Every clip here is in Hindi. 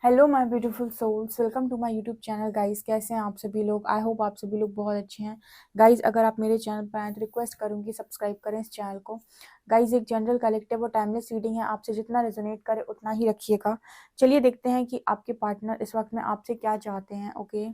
Hello my beautiful souls, welcome to my YouTube channel guys. कैसे हैं आप सभी लोग? आई होप आप सभी लोग बहुत अच्छे हैं। गाइस, अगर आप मेरे चैनल पर आए तो रिक्वेस्ट करूंगी सब्सक्राइब करें इस चैनल को। गाइस, एक जनरल कलेक्टिव और टाइमलेस रीडिंग है, आपसे जितना रेजोनेट करे उतना ही रखिएगा। चलिए देखते हैं कि आपके पार्टनर इस वक्त में आपसे क्या चाहते हैं। ओके,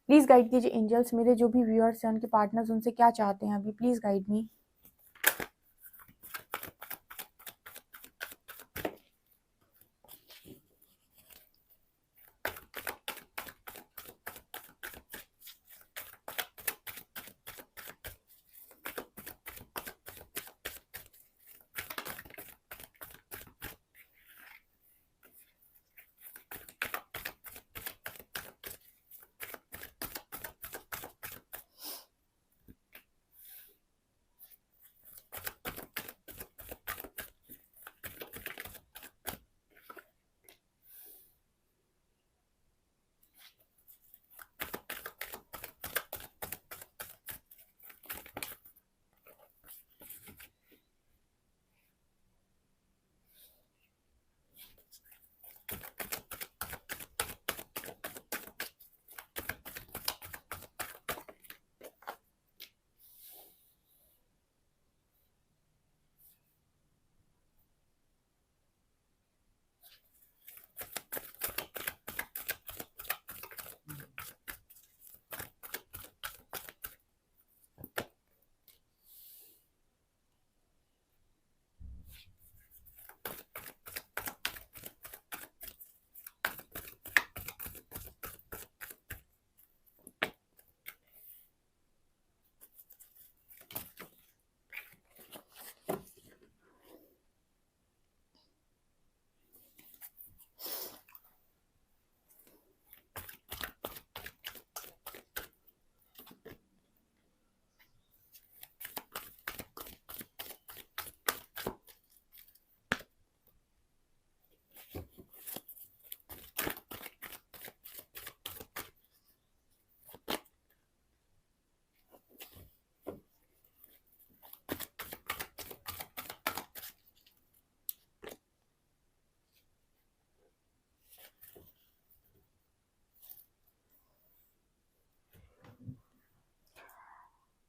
प्लीज गाइड कीजिए एंजल्स, मेरे जो भी व्यूअर्स हैं उनके पार्टनर्स उनसे क्या चाहते हैं अभी। Please guide me.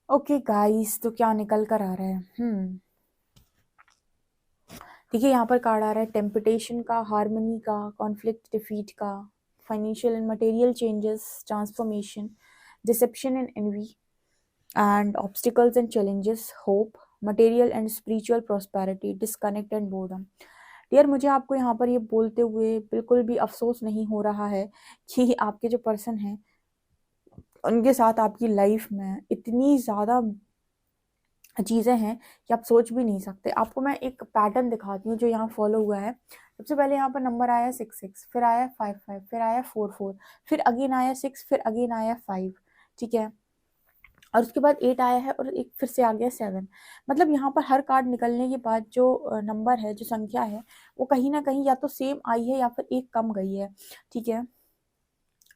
Okay guys, तो क्या निकल कर आ रहा है? देखिए, यहाँ पर कार्ड आ रहा है टेम्पटेशन का, हार्मनी का, कॉन्फ्लिक्ट डिफीट का, financial and material changes, transformation, deception and envy, and obstacles and challenges, hope, material and spiritual prosperity, disconnect and boredom. Dear, मुझे आपको यहाँ पर ये बोलते हुए बिल्कुल भी अफसोस नहीं हो रहा है कि आपके जो पर्सन हैं उनके साथ आपकी लाइफ में इतनी ज़्यादा चीज़ें हैं कि आप सोच भी नहीं सकते। आपको मैं एक पैटर्न दिखाती हूँ जो यहाँ फॉलो हुआ है। सबसे पहले यहाँ पर नंबर आया 6 6, फिर आया 5 5, फिर आया 4 4, फिर अगेन आया 6, फिर अगेन आया 5। ठीक है, और उसके बाद 8 आया है और एक फिर से आ गया 7। मतलब यहाँ पर हर कार्ड निकलने के बाद जो नंबर है, जो संख्या है, वो कहीं ना कहीं या तो सेम आई है या फिर एक कम गई है। ठीक है,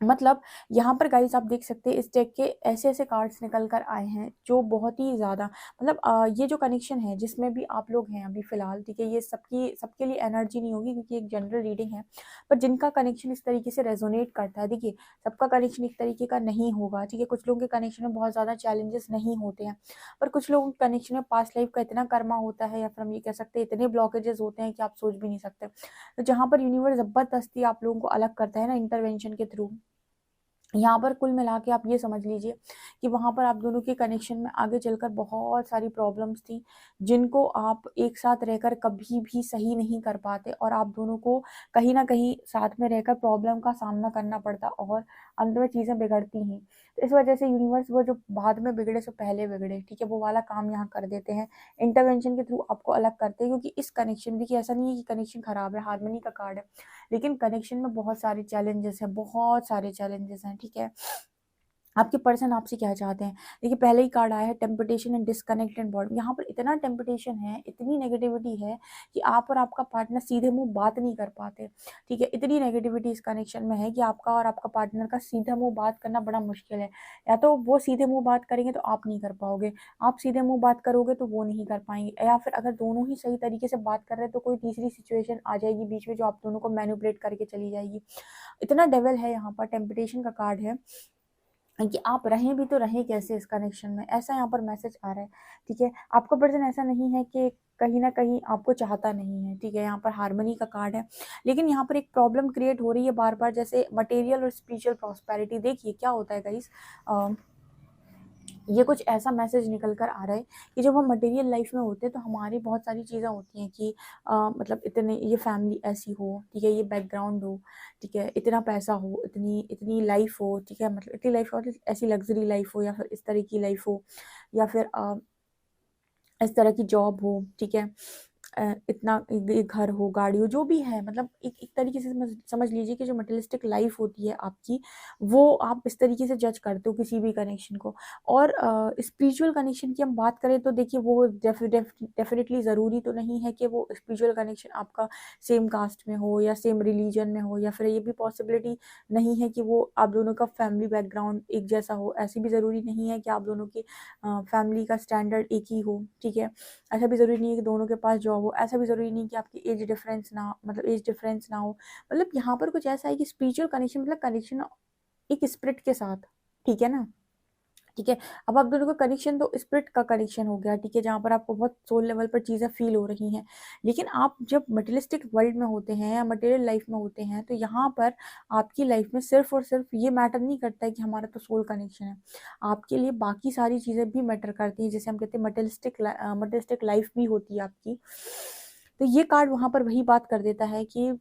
मतलब यहाँ पर गाइस आप देख सकते हैं इस डेक के ऐसे ऐसे कार्ड्स निकल कर आए हैं जो बहुत ही ज़्यादा, मतलब ये जो कनेक्शन है जिसमें भी आप लोग हैं अभी फिलहाल, ठीक है, ये सबके लिए एनर्जी नहीं होगी क्योंकि एक जनरल रीडिंग है। पर जिनका कनेक्शन इस तरीके से रेजोनेट करता है, देखिए सबका कनेक्शन एक तरीके का नहीं होगा। ठीक है, कुछ लोगों के कनेक्शन में बहुत ज़्यादा चैलेंजेस नहीं होते हैं, पर कुछ लोगों के कनेक्शन में पास्ट लाइफ का इतना कर्मा होता है, या फिर हम ये कह सकते हैं इतने ब्लॉकेजेस होते हैं कि आप सोच भी नहीं सकते। तो जहाँ पर यूनिवर्स जबरदस्ती आप लोगों को अलग करता है ना इंटरवेंशन के थ्रू, यहाँ पर कुल मिला के आप ये समझ लीजिए कि वहाँ पर आप दोनों के कनेक्शन में आगे चलकर बहुत सारी प्रॉब्लम्स थी जिनको आप एक साथ रहकर कभी भी सही नहीं कर पाते, और आप दोनों को कहीं ना कहीं साथ में रहकर प्रॉब्लम का सामना करना पड़ता और अंत में चीज़ें बिगड़ती हैं। तो इस वजह से यूनिवर्स वो जो बाद में बिगड़े सो पहले बिगड़े, ठीक है, वो वाला काम यहाँ कर देते हैं। इंटरवेंशन के थ्रू आपको अलग करते हैं क्योंकि इस कनेक्शन, देखिए ऐसा नहीं है कि कनेक्शन खराब है, हार्मनी का कार्ड है, लेकिन कनेक्शन में बहुत सारे चैलेंजेस हैं, बहुत सारे चैलेंजेस हैं। ठीक है, आपके पर्सन आपसे क्या चाहते हैं। देखिए पहले ही कार्ड आया है temptation and disconnect and bond. यहाँ पर इतना टेम्पटेशन है, इतनी नेगेटिविटी है कि आप और आपका पार्टनर सीधे मुंह बात नहीं कर पाते। ठीक है, इतनी नेगेटिविटी इस कनेक्शन में है कि आपका और आपका पार्टनर का सीधा मुंह बात करना बड़ा मुश्किल है। या तो वो सीधे मुंह बात करेंगे तो आप नहीं कर पाओगे, आप सीधे मुंह बात करोगे तो वो नहीं कर पाएंगे, या फिर अगर दोनों ही सही तरीके से बात कर रहे हैं तो कोई तीसरी सिचुएशन आ जाएगी बीच में जो आप दोनों को मैनिपुलेट करके चली जाएगी। इतना डेवल है यहाँ पर, टेम्पटेशन का कार्ड है कि आप रहें भी तो रहें कैसे इस कनेक्शन में, ऐसा यहाँ पर मैसेज आ रहा है। ठीक है, आपका पर्सन ऐसा नहीं है कि कहीं ना कहीं आपको चाहता नहीं है। ठीक है, यहाँ पर हार्मनी का कार्ड है, लेकिन यहाँ पर एक प्रॉब्लम क्रिएट हो रही है बार बार, जैसे मटेरियल और स्पिरिचुअल प्रॉस्पेरिटी। देखिए क्या होता है गाइस, ये कुछ ऐसा मैसेज निकल कर आ रहा है कि जब हम मटेरियल लाइफ में होते हैं तो हमारी बहुत सारी चीज़ें होती हैं कि मतलब इतने ये फैमिली ऐसी हो, ठीक है, ये बैकग्राउंड हो, ठीक है, इतना पैसा हो, इतनी इतनी लाइफ हो, ठीक है, मतलब इतनी लाइफ हो, मतलब ऐसी लग्जरी लाइफ हो, या फिर इस तरह की लाइफ हो, या फिर इस तरह की जॉब हो, ठीक है, इतना घर हो, गाड़ी हो, जो भी है, मतलब एक एक तरीके से समझ लीजिए कि जो मटेरियलिस्टिक लाइफ होती है आपकी, वो आप इस तरीके से जज करते हो किसी भी कनेक्शन को। और स्पिरिचुअल कनेक्शन की हम बात करें तो देखिए वो डेफिनेटली ज़रूरी तो नहीं है कि वो स्पिरिचुअल कनेक्शन आपका सेम कास्ट में हो या सेम रिलीजन में हो, या फिर ये भी पॉसिबिलिटी नहीं है कि वो आप दोनों का फैमिली बैकग्राउंड एक जैसा हो। ऐसी भी ज़रूरी नहीं है कि आप दोनों की फैमिली का स्टैंडर्ड एक ही हो। ठीक है, ऐसा भी ज़रूरी नहीं है कि दोनों के पास जॉब हो, ऐसा भी ज़रूरी नहीं कि आपकी एज डिफरेंस ना, मतलब एज डिफरेंस ना हो। मतलब यहाँ पर कुछ ऐसा है कि स्पिरिचुअल कनेक्शन मतलब कनेक्शन एक स्पिरिट के साथ, ठीक है ना। ठीक है, अब आप दोनों का कनेक्शन तो स्पिरिट का कनेक्शन हो गया, ठीक है, जहाँ पर आपको बहुत सोल लेवल पर चीज़ें फील हो रही हैं। लेकिन आप जब मटेरियलिस्टिक वर्ल्ड में होते हैं या मटेरियल लाइफ में होते हैं तो यहाँ पर आपकी लाइफ में सिर्फ और सिर्फ ये मैटर नहीं करता है कि हमारा तो सोल कनेक्शन है, आपके लिए बाकी सारी चीज़ें भी मैटर करती हैं, जैसे हम कहते हैं मटेरियलिस्टिक लाइफ भी होती है आपकी। तो ये कार्ड वहाँ पर वही बात कर देता है कि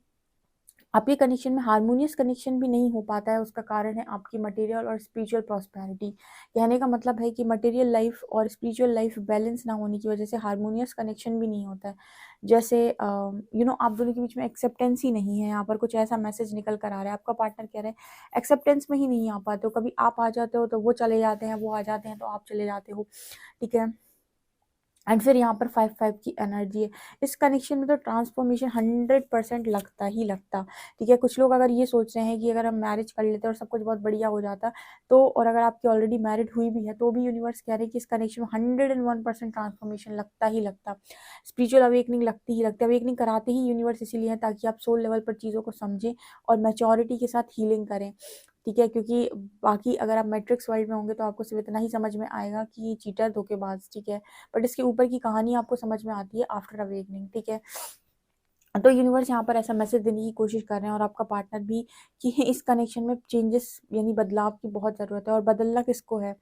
आपके कनेक्शन में हार्मोनियस कनेक्शन भी नहीं हो पाता है। उसका कारण है आपकी मटेरियल और स्पिरिचुअल प्रॉस्पेरिटी। कहने का मतलब है कि मटेरियल लाइफ और स्पिरिचुअल लाइफ बैलेंस ना होने की वजह से हार्मोनियस कनेक्शन भी नहीं होता है। जैसे आप दोनों के बीच में एक्सेप्टेंस ही नहीं है। यहाँ पर कुछ ऐसा मैसेज निकल कर आ रहा है, आपका पार्टनर कह रहा है एक्सेप्टेंस में ही नहीं आ पाते हो, कभी आप आ जाते हो तो वो चले जाते हैं, वो आ जाते हैं तो आप चले जाते हो। ठीक है, एंड फिर यहाँ पर 5-5 की एनर्जी है। इस कनेक्शन में तो ट्रांसफॉर्मेशन 100% लगता ही लगता। ठीक है, कुछ लोग अगर ये सोच रहे हैं कि अगर हम मैरिज कर लेते और सब कुछ बहुत बढ़िया हो जाता तो, और अगर आपकी ऑलरेडी मैरिड हुई भी है तो भी यूनिवर्स कह रहे हैं कि इस कनेक्शन में 101% ट्रांसफॉर्मेशन लगता ही लगता। स्पिरिचुअल अवेकनिंग लगती ही लगती है। अवेकनिंग कराते ही यूनिवर्स इसीलिए है ताकि आप सोल लेवल पर चीज़ों को समझें और मैच्योरिटी के साथ हीलिंग करें। ठीक है, क्योंकि बाकी अगर आप मैट्रिक्स वर्ल्ड में होंगे तो आपको सिर्फ इतना ही समझ में आएगा कि चीटर धोखेबाज। ठीक है, बट इसके ऊपर की कहानी आपको समझ में आती है आफ्टर अवेकनिंग। ठीक है, तो यूनिवर्स यहाँ पर ऐसा मैसेज देने की कोशिश कर रहे हैं और आपका पार्टनर भी कि इस कनेक्शन में चेंजेस यानी बदलाव की बहुत ज़रूरत है। और बदलना किसको है?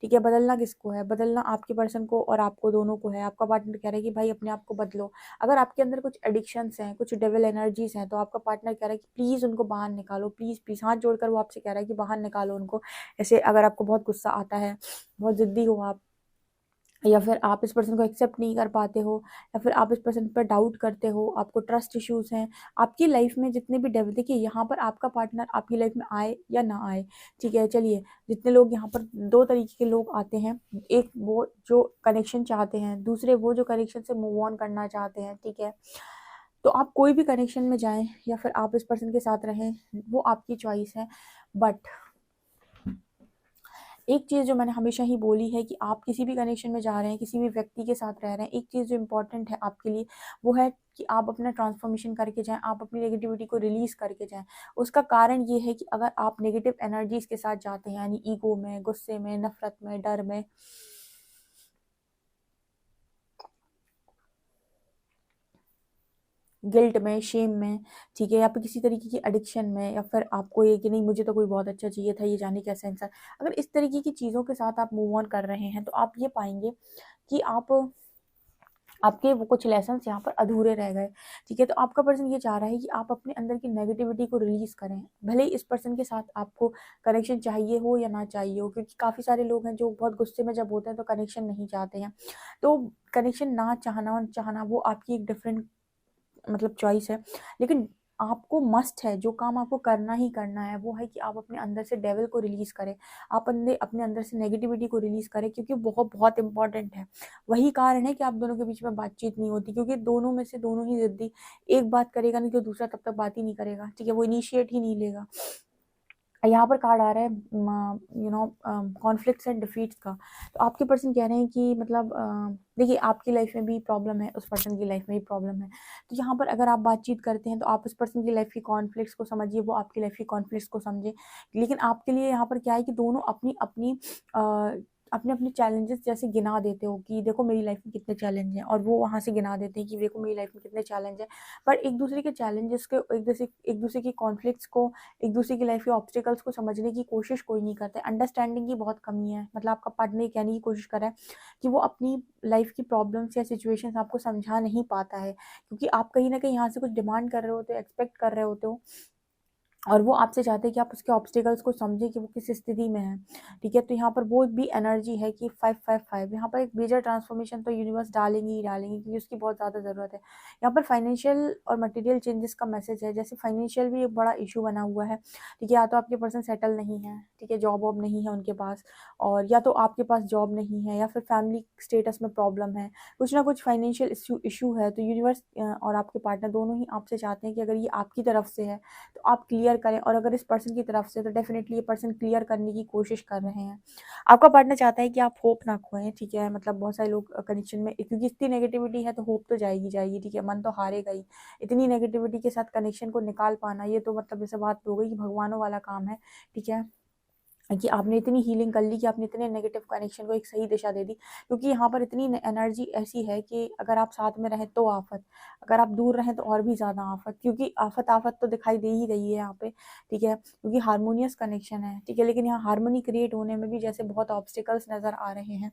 ठीक है, बदलना किसको है? बदलना आपके पर्सन को और आपको दोनों को है। आपका पार्टनर कह रहा है कि भाई अपने आप को बदलो। अगर आपके अंदर कुछ एडिक्शंस हैं, कुछ डेविल एनर्जीज हैं, तो आपका पार्टनर कह रहा है कि प्लीज़ उनको बाहर निकालो, प्लीज़ प्लीज़ हाथ जोड़कर वो आपसे कह रहा है कि बाहर निकालो उनको। ऐसे अगर आपको बहुत गुस्सा आता है, बहुत ज़िद्दी हो आप, या फिर आप इस पर्सन को एक्सेप्ट नहीं कर पाते हो, या फिर आप इस पर्सन पर डाउट करते हो, आपको ट्रस्ट इश्यूज हैं आपकी लाइफ में, जितने भी डेवल, देखिए यहाँ पर आपका पार्टनर आपकी लाइफ में आए या ना आए, ठीक है, चलिए, जितने लोग यहाँ पर दो तरीके के लोग आते हैं, एक वो जो कनेक्शन चाहते हैं, दूसरे वो जो कनेक्शन से मूव ऑन करना चाहते हैं। ठीक है, तो आप कोई भी कनेक्शन में जाएं या फिर आप इस पर्सन के साथ रहें, वो आपकी चॉइस है। बट एक चीज़ जो मैंने हमेशा ही बोली है कि आप किसी भी कनेक्शन में जा रहे हैं, किसी भी व्यक्ति के साथ रह रहे हैं, एक चीज़ जो इम्पोर्टेंट है आपके लिए वो है कि आप अपना ट्रांसफॉर्मेशन करके जाएँ, आप अपनी नेगेटिविटी को रिलीज़ करके जाएँ। उसका कारण ये है कि अगर आप नेगेटिव एनर्जीज़ के साथ जाते हैं, यानी ईगो में, गुस्से में, नफ़रत में, डर में, गिल्ट में, शेम में, ठीक है, या फिर किसी तरीके की एडिक्शन में, या फिर आपको ये कि नहीं मुझे तो कोई बहुत अच्छा चाहिए था, ये जाने कैसा इंसान, अगर इस तरीके की चीज़ों के साथ आप मूव ऑन कर रहे हैं तो आप ये पाएंगे कि आपके वो कुछ लेसन्स यहाँ पर अधूरे रह गए। ठीक है, तो आपका पर्सन ये चाह रहा है कि आप अपने अंदर की नेगेटिविटी को रिलीज़ करें, भले ही इस पर्सन के साथ आपको कनेक्शन चाहिए हो या ना चाहिए हो, क्योंकि काफ़ी सारे लोग हैं जो बहुत गुस्से में जब होते हैं तो कनेक्शन नहीं चाहते हैं। तो कनेक्शन ना चाहना चाहना वो आपकी एक डिफरेंट मतलब चॉइस है। लेकिन आपको मस्ट है, जो काम आपको करना ही करना है, वो है कि आप अपने अंदर से डेविल को रिलीज़ करें। आप अपने अंदर से नेगेटिविटी को रिलीज़ करें, क्योंकि बहुत बहुत इंपॉर्टेंट है। वही कारण है कि आप दोनों के बीच में बातचीत नहीं होती, क्योंकि दोनों में से दोनों ही ज़िद्दी, एक बात करेगा नहीं तो दूसरा तब तक बात ही नहीं करेगा, ठीक है? वो इनिशिएट ही नहीं लेगा। यहाँ पर कार्ड आ रहा है कॉन्फ्लिक्ट्स एंड डिफीट्स का। तो आपके पर्सन कह रहे हैं कि मतलब देखिए, आपकी लाइफ में भी प्रॉब्लम है, उस पर्सन की लाइफ में भी प्रॉब्लम है। तो यहाँ पर अगर आप बातचीत करते हैं तो आप उस पर्सन की लाइफ की कॉन्फ्लिक्ट्स को समझिए, वो आपकी लाइफ की कॉन्फ्लिक्ट्स को समझे। लेकिन आपके लिए यहाँ पर क्या है कि दोनों अपनी अपनी अपने अपने चैलेंजेस जैसे गिना देते हो कि देखो मेरी लाइफ में कितने चैलेंज हैं, और वो वहाँ से गिना देते हैं कि देखो मेरी लाइफ में कितने चैलेंज हैं। पर एक दूसरे के चैलेंजेस को, एक दूसरे की कॉन्फ्लिक्ट्स को, एक दूसरे की लाइफ के ऑब्स्टिकल्स को समझने की कोशिश कोई नहीं करता है। अंडरस्टैंडिंग की बहुत कमी है। मतलब आपका पार्टनर ये कहने की कोशिश कर रहा है कि वो अपनी लाइफ की प्रॉब्लम्स या सिचुएशंस आपको समझा नहीं पाता है, क्योंकि आप कहीं ना कहीं यहाँ से कुछ डिमांड कर रहे होते हो, एक्सपेक्ट कर रहे होते हो, और वो आपसे चाहते हैं कि आप उसके ऑब्स्टिकल्स को समझें कि वो किस स्थिति में है, ठीक है? तो यहाँ पर वो भी एनर्जी है कि 555 यहाँ पर एक मेजर ट्रांसफॉर्मेशन तो यूनिवर्स डालेंगी ही डालेंगी, क्योंकि उसकी बहुत ज़्यादा ज़रूरत है। यहाँ पर फाइनेंशियल और मटेरियल चेंजेस का मैसेज है। जैसे फाइनेंशियल भी एक बड़ा इशू बना हुआ है, ठीक है? या तो आपके पर्सन सेटल नहीं है, ठीक है, जॉब वॉब नहीं है उनके पास, और या तो आपके पास जॉब नहीं है, या फिर फैमिली स्टेटस में प्रॉब्लम है, कुछ ना कुछ फाइनेंशियल इशू है। तो यूनिवर्स और आपके पार्टनर दोनों ही आपसे चाहते हैं कि अगर ये आपकी तरफ से है तो आप क्लियर करें, और अगर इस पर्सन की तरफ से तो डेफिनेटली ये पर्सन क्लियर करने की कोशिश कर रहे हैं। आपका पार्टनर चाहता है कि आप होप ना खोएं, ठीक है? मतलब बहुत सारे लोग कनेक्शन में, क्योंकि इतनी नेगेटिविटी है तो होप तो जाएगी जाएगी, ठीक है? मन तो हारेगा ही। इतनी नेगेटिविटी के साथ कनेक्शन को निकाल पाना, ये तो मतलब जैसे बात हो गई कि भगवानों वाला काम है, ठीक है? कि आपने इतनी हीलिंग कर ली कि आपने इतने नेगेटिव कनेक्शन को एक सही दिशा दे दी, क्योंकि यहाँ पर इतनी एनर्जी ऐसी है कि अगर आप साथ में रहें तो आफत, अगर आप दूर रहें तो और भी ज़्यादा आफत, क्योंकि आफत आफत तो दिखाई दे ही रही है यहाँ पे, ठीक है? क्योंकि हारमोनियस कनेक्शन है, ठीक है? लेकिन यहाँ हारमोनी क्रिएट होने में भी जैसे बहुत ऑब्स्टिकल्स नज़र आ रहे हैं।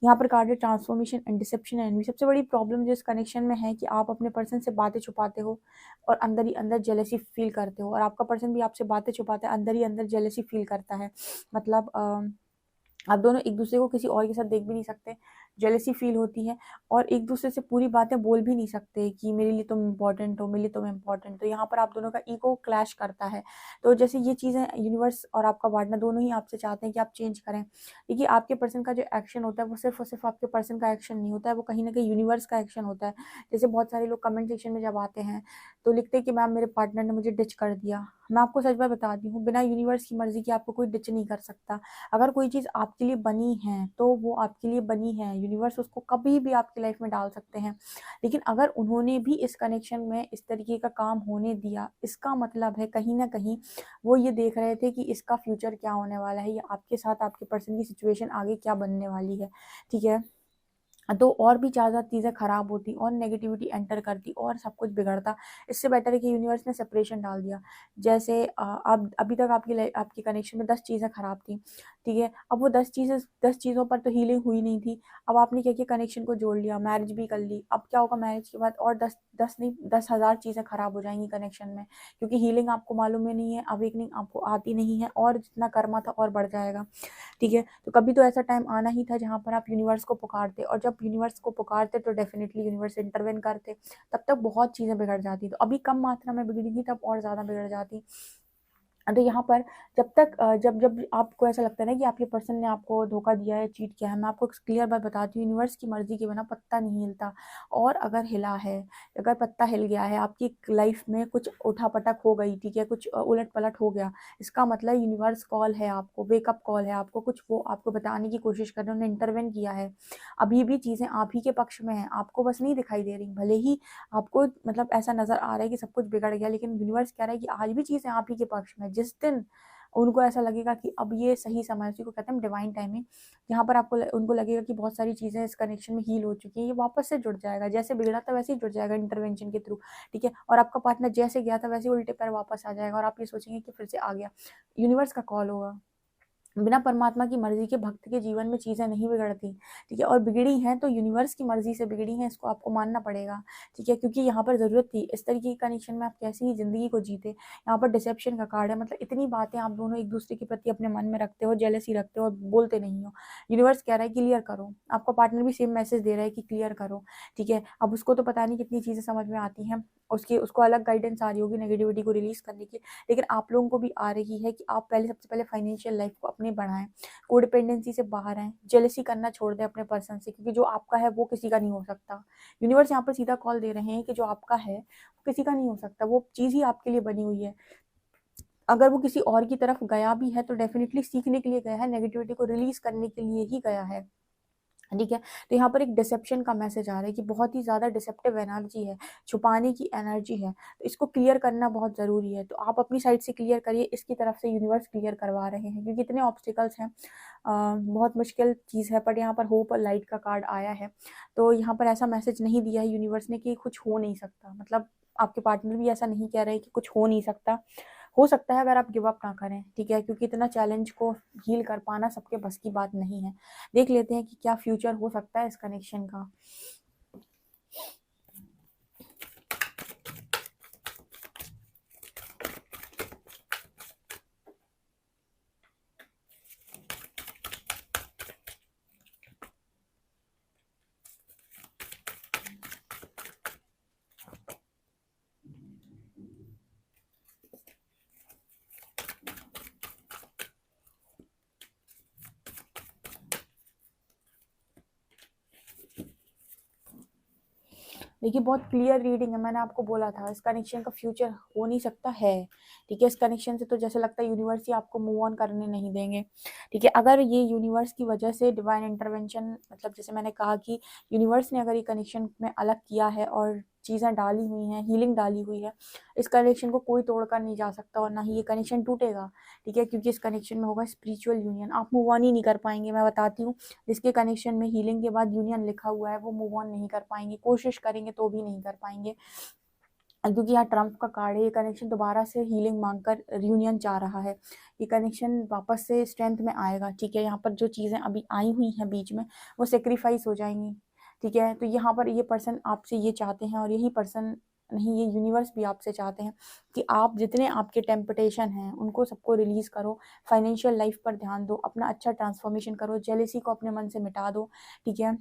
यहाँ पर कार्ड है ट्रांसफॉर्मेशन एंड डिसेप्शन एंड सबसे बड़ी प्रॉब्लम जो इस कनेक्शन में है कि आप अपने पर्सन से बातें छुपाते हो, और अंदर ही अंदर जेलसी फील करते हो, और आपका पर्सन भी आपसे बातें छुपाता है, अंदर ही अंदर जेलसी फील करता है। मतलब आप दोनों एक दूसरे को किसी और के साथ देख भी नहीं सकते, जेलसी फील होती है, और एक दूसरे से पूरी बातें बोल भी नहीं सकते कि मेरे लिए तुम इम्पोर्टेंट हो, मेरे लिए तुम इम्पोर्टेंट हो। यहाँ पर आप दोनों का ईगो क्लैश करता है। तो जैसे ये चीज़ें यूनिवर्स और आपका पार्टनर दोनों ही आपसे चाहते हैं कि आप चेंज करें। देखिए, आपके पर्सन का जो एक्शन होता है वो सिर्फ और सिर्फ आपके पर्सन का एक्शन नहीं होता है, वो कहीं ना कहीं यूनिवर्स का एक्शन होता है। जैसे बहुत सारे लोग कमेंट सेक्शन में जब आते हैं तो लिखते हैं कि मैम मेरे पार्टनर ने मुझे डिच कर दिया। मैं आपको सच बात बताती हूँ, बिना यूनिवर्स की मर्जी के आपको कोई डिच नहीं कर सकता। अगर कोई चीज़ आपके लिए बनी है तो वो आपके लिए बनी है, यूनिवर्स उसको कभी भी आपकी लाइफ में डाल सकते हैं। लेकिन अगर उन्होंने भी इस कनेक्शन में इस तरीके का काम होने दिया, इसका मतलब है कहीं ना कहीं वो ये देख रहे थे कि इसका फ्यूचर क्या होने वाला है, या आपके साथ आपके पर्सन की सिचुएशन आगे क्या बनने वाली है, ठीक है? तो और भी ज़्यादा चीज़ें खराब होती और नेगेटिविटी एंटर करती और सब कुछ बिगड़ता। इससे बेटर है कि यूनिवर्स ने सेपरेशन डाल दिया। जैसे अब अभी तक आपकी कनेक्शन में 10 चीज़ें खराब थी, ठीक है? अब वो 10 चीज़ों पर तो हीलिंग हुई नहीं थी। अब आपने क्या किया, कनेक्शन को जोड़ लिया, मैरिज भी कर ली। अब क्या होगा, मैरिज के बाद और 10 नहीं 10,000 चीज़ें खराब हो जाएँगी कनेक्शन में, क्योंकि हीलिंग आपको मालूम ही नहीं है, अवेकनिंग आपको आती नहीं है, और जितना कर्मा था और बढ़ जाएगा, ठीक है? तो कभी तो ऐसा टाइम आना ही था जहाँ पर आप यूनिवर्स को पुकारते, और जब यूनिवर्स को पुकारते तो डेफिनेटली यूनिवर्स इंटरवेन करते, तब तक बहुत चीज़ें बिगड़ जाती। तो अभी कम मात्रा में बिगड़ी थी, तब और ज़्यादा बिगड़ जाती। तो यहाँ पर जब तक जब जब आपको ऐसा लगता है ना कि आपके पर्सन ने आपको धोखा दिया है, चीट किया है, मैं आपको क्लियर बात बताती हूँ, यूनिवर्स की मर्जी के बिना पत्ता नहीं हिलता। और अगर हिला है, अगर पत्ता हिल गया है, आपकी लाइफ में कुछ उठापटक हो गई, ठीक है, कुछ उलट पलट हो गया, इसका मतलब यूनिवर्स कॉल है आपको, वेकअप कॉल है आपको, कुछ वो आपको बताने की कोशिश कर रहे हैं, उन्होंने इंटरवेन किया है। अभी भी चीज़ें आप ही के पक्ष में हैं, आपको बस नहीं दिखाई दे रही। भले ही आपको मतलब ऐसा नज़र आ रहा है कि सब कुछ बिगड़ गया, लेकिन यूनिवर्स कह रहा है कि आज भी चीज़ें आप ही के पक्ष में हैं। जिस दिन उनको ऐसा लगेगा कि अब ये सही समय है, उसी को कहते हैं डिवाइन टाइमिंग, जहाँ पर उनको लगेगा कि बहुत सारी चीज़ें इस कनेक्शन में हील हो चुकी हैं, ये वापस से जुड़ जाएगा। जैसे बिगड़ा था वैसे ही जुड़ जाएगा इंटरवेंशन के थ्रू, ठीक है? और आपका पार्टनर जैसे गया था वैसे ही उल्टे पैर वापस आ जाएगा, और आप ये सोचेंगे कि फिर से आ गया। यूनिवर्स का कॉल होगा। बिना परमात्मा की मर्जी के भक्त के जीवन में चीज़ें नहीं बिगड़ती, ठीक है? और बिगड़ी हैं तो यूनिवर्स की मर्जी से बिगड़ी हैं, इसको आपको मानना पड़ेगा, ठीक है? क्योंकि यहाँ पर ज़रूरत थी इस तरीके की कनेक्शन में, आप कैसे ही ज़िंदगी को जीते। यहाँ पर डिसेप्शन का कार्ड है, मतलब इतनी बातें आप दोनों एक दूसरे के प्रति अपने मन में रखते हो, जेलसी रखते हो और बोलते नहीं हो। यूनिवर्स कह रहा है क्लियर करो, आपका पार्टनर भी सेम मैसेज दे रहा है कि क्लियर करो, ठीक है? अब उसको तो पता नहीं कितनी चीज़ें समझ में आती हैं, उसको अलग गाइडेंस आ रही होगी नेगेटिविटी को रिलीज करने की, लेकिन आप लोगों को भी आ रही है कि आप पहले सबसे पहले फाइनेंशियल लाइफ को अपनी बढ़ाएं, कोडिपेंडेंसी से बाहर आएं, जेलसी करना छोड़ दें अपने पर्सन से, क्योंकि जो आपका है वो किसी का नहीं हो सकता। यूनिवर्स यहाँ पर सीधा कॉल दे रहे हैं कि जो आपका है वो किसी का नहीं हो सकता, वो चीज़ ही आपके लिए बनी हुई है। अगर वो किसी और की तरफ गया भी है तो डेफिनेटली सीखने के लिए गया है, नेगेटिविटी को रिलीज करने के लिए ही गया है, ठीक है। तो यहाँ पर एक डिसेप्शन का मैसेज आ रहा है कि बहुत ही ज़्यादा डिसेप्टिव एनर्जी है, छुपाने की एनर्जी है, तो इसको क्लियर करना बहुत ज़रूरी है। तो आप अपनी साइड से क्लियर करिए, इसकी तरफ से यूनिवर्स क्लियर करवा रहे हैं, क्योंकि इतने ऑब्स्टिकल्स हैं, बहुत मुश्किल चीज़ है। पर यहाँ पर होप और लाइट का कार्ड आया है, तो यहाँ पर ऐसा मैसेज नहीं दिया है यूनिवर्स ने कि कुछ हो नहीं सकता, मतलब आपके पार्टनर भी ऐसा नहीं कह रहे कि कुछ हो नहीं सकता। हो सकता है अगर आप गिव अप ना करें, ठीक है, क्योंकि इतना चैलेंज को हील कर पाना सबके बस की बात नहीं है। देख लेते हैं कि क्या फ्यूचर हो सकता है इस कनेक्शन का। देखिए बहुत क्लियर रीडिंग है, मैंने आपको बोला था इस कनेक्शन का फ्यूचर हो नहीं सकता है, ठीक है। इस कनेक्शन से तो जैसे लगता है यूनिवर्स ही आपको मूव ऑन करने नहीं देंगे, ठीक है। अगर ये यूनिवर्स की वजह से डिवाइन इंटरवेंशन, मतलब जैसे मैंने कहा कि यूनिवर्स ने अगर ये कनेक्शन में अलग किया है और चीज़ें डाली हुई हैं, हीलिंग डाली हुई है, इस कनेक्शन को कोई तोड़कर नहीं जा सकता और ना ही ये कनेक्शन टूटेगा, ठीक है, क्योंकि इस कनेक्शन में होगा स्पिरिचुअल यूनियन। आप मूव ऑन ही नहीं कर पाएंगे, मैं बताती हूँ। जिसके कनेक्शन में हीलिंग के बाद यूनियन लिखा हुआ है वो मूव ऑन नहीं कर पाएंगे, कोशिश करेंगे तो भी नहीं कर पाएंगे, क्योंकि यहाँ ट्रम्प का कार्ड है। ये कनेक्शन दोबारा से हीलिंग मांगकर रियूनियन चाह रहा है, ये कनेक्शन वापस से स्ट्रेंथ में आएगा, ठीक है। यहाँ पर जो चीज़ें अभी आई हुई हैं बीच में वो सेक्रीफाइस हो जाएंगी, ठीक है। तो यहाँ पर ये पर्सन आपसे ये चाहते हैं, और यही पर्सन नहीं, ये यूनिवर्स भी आपसे चाहते हैं कि आप जितने आपके टेम्पटेशन हैं उनको सबको रिलीज करो, फाइनेंशियल लाइफ पर ध्यान दो, अपना अच्छा ट्रांसफॉर्मेशन करो, जेलेसी को अपने मन से मिटा दो, ठीक है।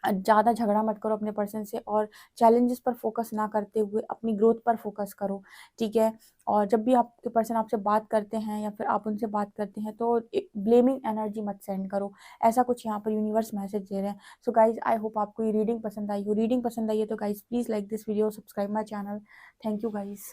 ज़्यादा झगड़ा मत करो अपने पर्सन से, और चैलेंजेस पर फोकस ना करते हुए अपनी ग्रोथ पर फोकस करो, ठीक है। और जब भी आपके पर्सन आपसे बात करते हैं या फिर आप उनसे बात करते हैं तो ब्लेमिंग एनर्जी मत सेंड करो, ऐसा कुछ यहाँ पर यूनिवर्स मैसेज दे रहे हैं। सो गाइज आई होप आपको ये रीडिंग पसंद आई हो। रीडिंग पसंद आई है तो guys please like this video, subscribe my channel. Thank you guys.